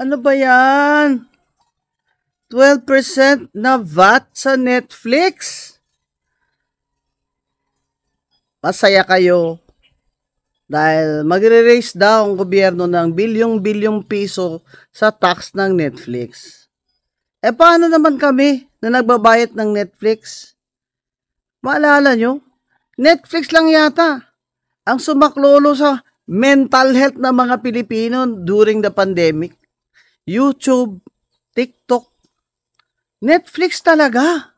Ano ba yan? 12% na VAT sa Netflix. Masaya kayo dahil magre-raise daw ang gobyerno ng bilyong-bilyong piso sa tax ng Netflix. Paano naman kami na nagbabayad ng Netflix? Maalala nyo? Netflix lang yata ang sumaklolo sa mental health ng mga Pilipino during the pandemic. YouTube, TikTok, Netflix talaga.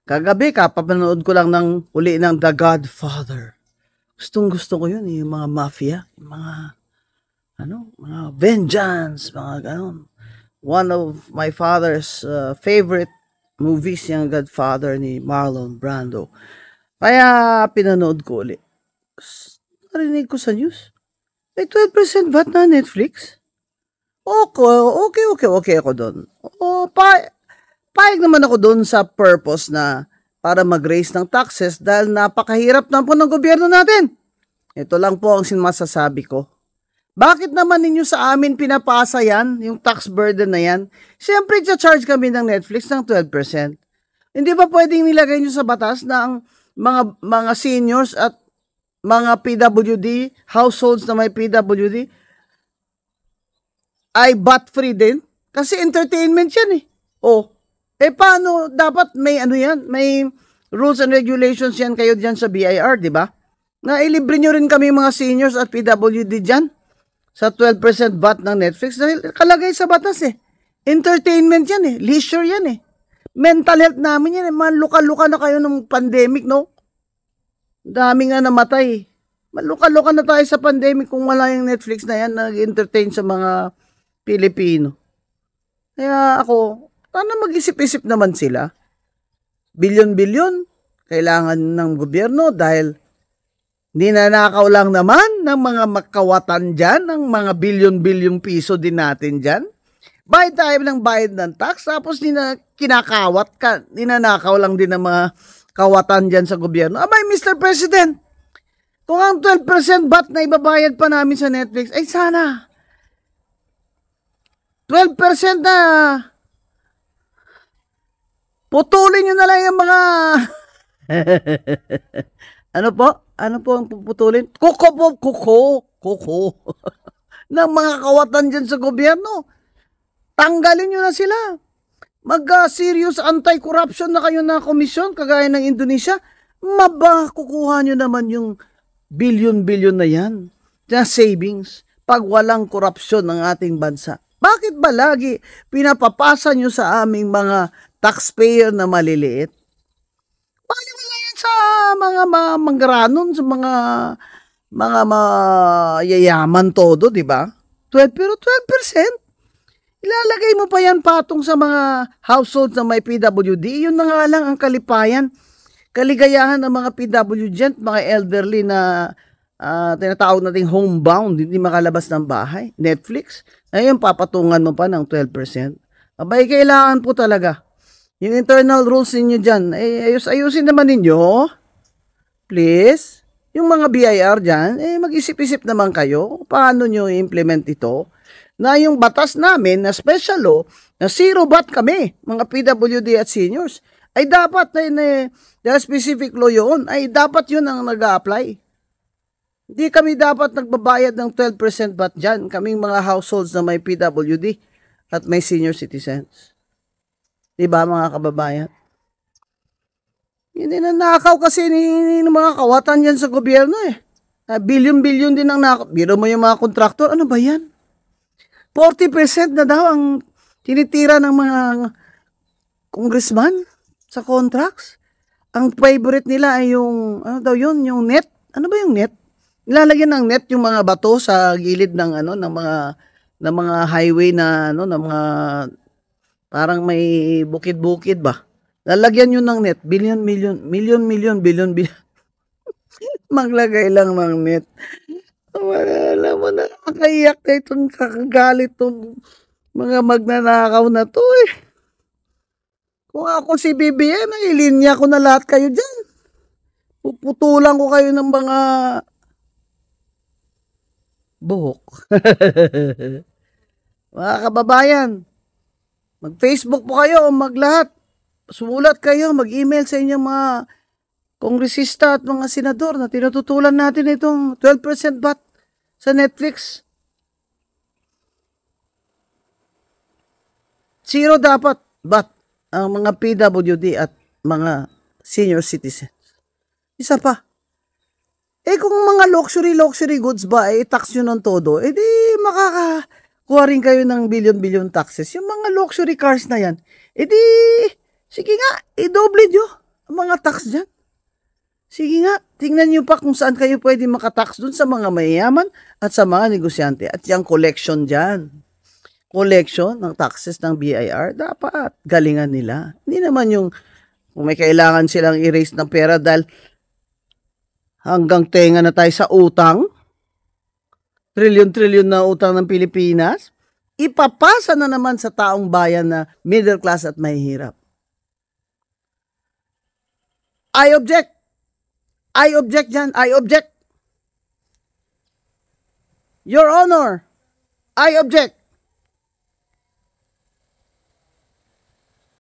Kagabi, kapapanood ko lang ng uli ng The Godfather. Gustong-gusto ko yun, yung mga mafia, yung mga vengeance, mga ganon. One of my father's favorite movies, yung Godfather ni Marlon Brando. Kaya pinanood ko uli. Narinig ko sa news, may 12% VAT na Netflix. Okay ako doon. Payag naman ako doon sa purpose na para mag-raise ng taxes dahil napakahirap na po ng gobyerno natin. Ito lang po ang masasabi ko. Bakit naman ninyo sa amin pinapasa yan, yung tax burden na yan? Siyempre, charge kami ng Netflix ng 12%. Hindi ba pwedeng nilagay nyo sa batas na ang mga seniors at mga PWD, households na may PWD, ay VAT-free din? Kasi entertainment yan eh. Paano? Dapat may may rules and regulations yan kayo dyan sa BIR, di ba? Na ilibre nyo rin kami mga seniors at PWD dyan sa 12% VAT ng Netflix dahil kalagay sa batas eh. Entertainment yan eh. Leisure yan eh. Mental health namin yan eh. Maluka-luka na kayo ng pandemic, no? Dami nga namatay. Maluka-luka na tayo sa pandemic kung wala yung Netflix na yan nag-entertain sa mga Pilipino. Kaya ako, sana mag-isip-isip naman sila. Bilyon-bilyon kailangan ng gobyerno dahil ninanakaw lang naman ng mga makawatan dyan, ng mga bilyon-bilyong piso din natin dyan. Bayad tayo ng bayad ng tax, tapos ninanakaw lang din ng mga kawatan dyan sa gobyerno. Abay, Mr. President, kung ang 12% VAT na ibabayad pa namin sa Netflix, ay sana 12% na putulin nyo na lang yung mga Ano po ang puputulin? Kuko ng mga kawatan dyan sa gobyerno. Tanggalin nyo na sila. Mag-serious anti-corruption na kayo na komisyon, kagaya ng Indonesia. Kukuha nyo naman yung bilyon-bilyon na yan na savings pag walang korupsyon ng ating bansa. Bakit ba lagi pinapapasa nyo sa aming mga taxpayer na maliliit? Wala yan sa mga manggaranon, sa mga mayayaman todo, di ba? Pero 12%? Ilalagay mo pa yan patong sa mga households na may PWD. Yun na nga lang ang kaligayahan ng mga PWD, mga elderly na tinatawag nating homebound, hindi makalabas ng bahay. Netflix. Ayun, papatungan mo pa ng 12%. Abay, kailangan po talaga. Yung internal rules ninyo dyan, ayusin naman ninyo. Please. Yung mga BIR dyan, mag-isip-isip naman kayo. Paano nyo i-implement ito? Na yung batas namin na special law, na zero VAT kami, mga PWD at seniors, ay dapat na specific law yun, ay dapat yun ang nag-a-apply. Hindi kami dapat nagbabayad ng 12% VAT dyan, kaming mga households na may PWD at may senior citizens. Diba mga kababayan? Hindi na nakaw kasi ng mga kawatan yan sa gobyerno eh. Bilyon-bilyon din ang nakaw. Biro mo yung mga kontraktor, ano ba yan? 40% na daw ang tinitira ng mga congressman sa contracts. Ang favorite nila ay yung, yung net. Ano ba yung net? Ilalagyan ng net yung mga bato sa gilid ng ng mga highway na ng mga parang may bukid-bukid ba. Lalagyan yun ng net, billion, billion. Maglagay lang ng net. Alam mo, nakakaiyak na itong kakagalit itong mga magnanakaw na to eh. Kung ako si BBM, ilinya ko na lahat kayo dyan. Puputulan ko kayo ng mga buhok. Mga kababayan, mag-Facebook po kayo o maglahat. Sumulat kayo, mag-email sa inyong mga kongresista at mga senador na tinututulan natin itong 12% VAT sa Netflix. Zero dapat VAT ang mga PWD at mga senior citizens. Isa pa, kung mga luxury goods ba, tax nyo ng todo, di makakakuha rin kayo ng billion taxes. Yung mga luxury cars na yan, di, sige nga, i-double nyo ang mga tax dyan. Sige nga, tingnan nyo pa kung saan kayo pwede makatax dun sa mga mayayaman at sa mga negosyante. At yung collection dyan, collection ng taxes ng BIR, dapat galingan nila. Hindi naman yung kung may kailangan silang erase ng pera dahil hanggang tenga na tayo sa utang, trilyon-trilyon na utang ng Pilipinas, ipapasa na naman sa taong bayan na middle class at mahihirap. I object. I object dyan. I object. Your Honor, I object.